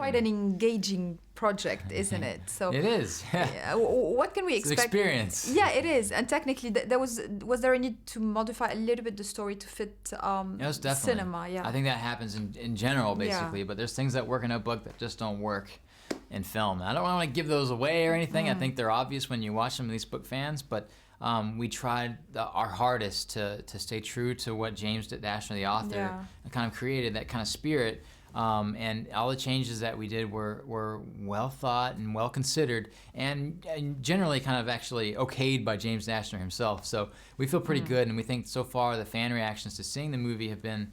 quite an engaging project, isn't it? So it is. Yeah. What can we It's expect? an experience. Yeah, it is. And technically, was there a need to modify a little bit the story to fit Yes, definitely. cinema? Yeah, I think that happens in general, basically. Yeah. But there's things that work in a book that just don't work in film. I don't want to give those away or anything. I think they're obvious when you watch them, these book fans. But we tried our hardest to stay true to what James Dashner, the author, kind of created, that kind of spirit. And all the changes that we did were well thought and well considered, and generally kind of actually okayed by James Dashner himself. So we feel pretty good, and we think so far the fan reactions to seeing the movie have been,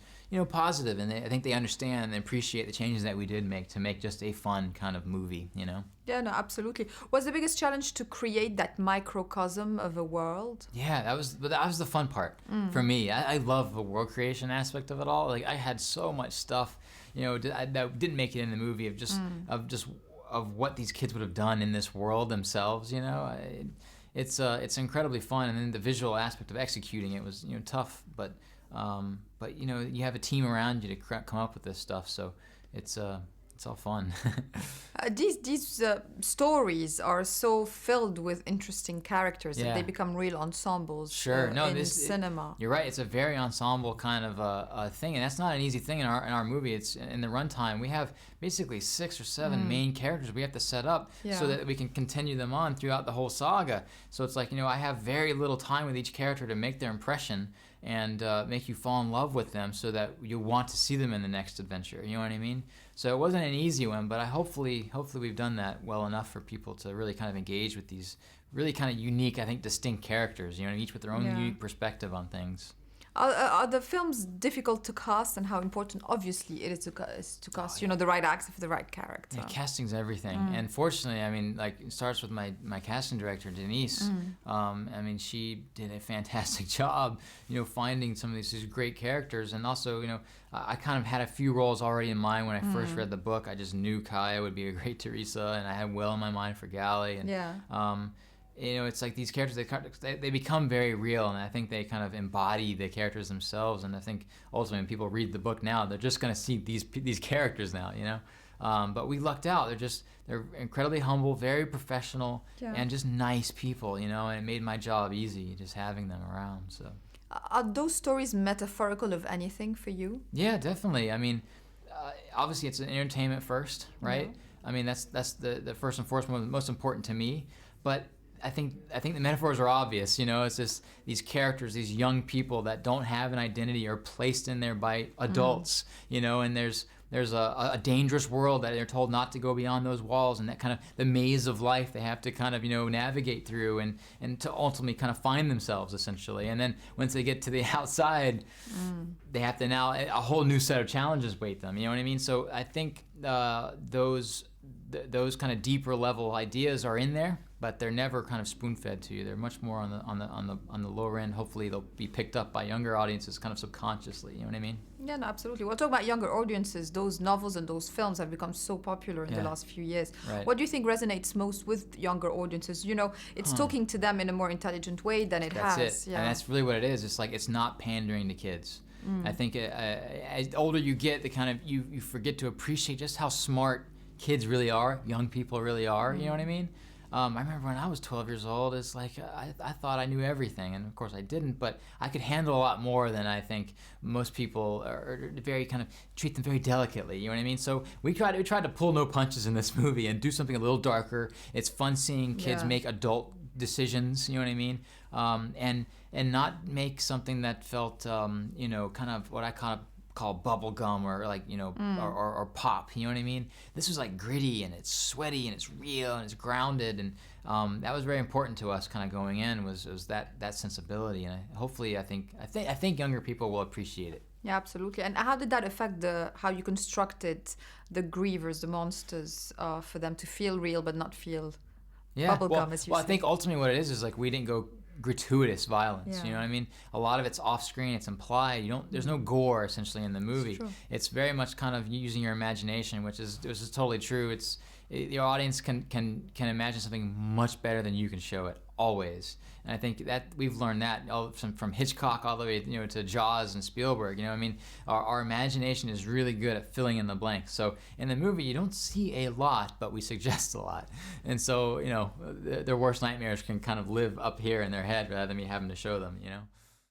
positive, and I think they understand and appreciate the changes that we did make to make just a fun kind of movie. Yeah, no, absolutely. Was the biggest challenge to create that microcosm of a world? Yeah, that was the fun part for me. I love the world creation aspect of it all. Like, I had so much stuff, that didn't make it in the movie of what these kids would have done in this world themselves. It's incredibly fun, and then the visual aspect of executing it was tough, but you have a team around you to come up with this stuff, so it's all fun. These stories are so filled with interesting characters that they become real ensembles. Sure, in cinema. You're right. It's a very ensemble kind of a thing, and that's not an easy thing in our movie. It's in the runtime. We have basically 6 or 7 main characters we have to set up so that we can continue them on throughout the whole saga. So it's like, I have very little time with each character to make their impression and make you fall in love with them, so that you want to see them in the next adventure. You know what I mean? So it wasn't an easy one, but hopefully we've done that well enough for people to really kind of engage with these really kind of unique, I think, distinct characters, each with their own unique perspective on things. Are the films difficult to cast, and how important, obviously, it is to cast, the right actor for the right character? Yeah, casting's everything. And fortunately, it starts with my casting director, Denise. She did a fantastic job, finding some of these great characters. And also, I kind of had a few roles already in mind when I first read the book. I just knew Kaya would be a great Teresa, and I had Will in my mind for Gally. And, it's like these characters, they become very real, and I think they kind of embody the characters themselves. And I think ultimately when people read the book now, they're just going to see these characters now, But we lucked out. They're incredibly humble, very professional, and just nice people, and it made my job easy just having them around. So, are those stories metaphorical of anything for you? Yeah, definitely. Obviously it's an entertainment first, right? That's the first and foremost most important to me, but I think the metaphors are obvious. It's just these characters, these young people that don't have an identity, are placed in there by adults. And there's a dangerous world that they're told not to go beyond those walls, and that kind of the maze of life they have to kind of navigate through and to ultimately kind of find themselves, essentially. And then once they get to the outside, they have to now a whole new set of challenges wait them. You know what I mean? So I think those kind of deeper level ideas are in there, but they're never kind of spoon-fed to you. They're much more on the lower end. Hopefully they'll be picked up by younger audiences kind of subconsciously. You know what I mean? Yeah, no, absolutely. Well, talking about younger audiences, those novels and those films have become so popular in the last few years. Right. What do you think resonates most with younger audiences? It's talking to them in a more intelligent way than it has. That's it. Yeah. And that's really what it is. It's like, it's not pandering to kids. I think as older you get, the kind of you forget to appreciate just how smart kids really are, young people really are. You know what I mean? I remember when I was 12 years old, it's like I thought I knew everything, and of course I didn't, but I could handle a lot more than I think most people are very kind of treat them very delicately, you know what I mean? So we tried to pull no punches in this movie and do something a little darker. It's fun seeing kids make adult decisions, you know what I mean? And not make something that felt, kind of what I kind of call bubble gum or like, or pop, you know what I mean? This was like gritty, and it's sweaty, and it's real, and it's grounded, and that was very important to us kind of going in, was that sensibility. And hopefully I think younger people will appreciate it. Yeah, absolutely. And how did that affect how you constructed the grievers, the monsters, for them to feel real but not feel bubblegum, as you say? I think ultimately what it is like we didn't go gratuitous violence, you know what I mean? A lot of it's off screen, it's implied. There's no gore essentially in the movie. It's very much kind of using your imagination, which is totally true. The audience can imagine something much better than you can show it always. And I think that we've learned that from Hitchcock all the way, to Jaws and Spielberg. I mean, our imagination is really good at filling in the blanks. So in the movie, you don't see a lot, but we suggest a lot. And so, their worst nightmares can kind of live up here in their head rather than me having to show them.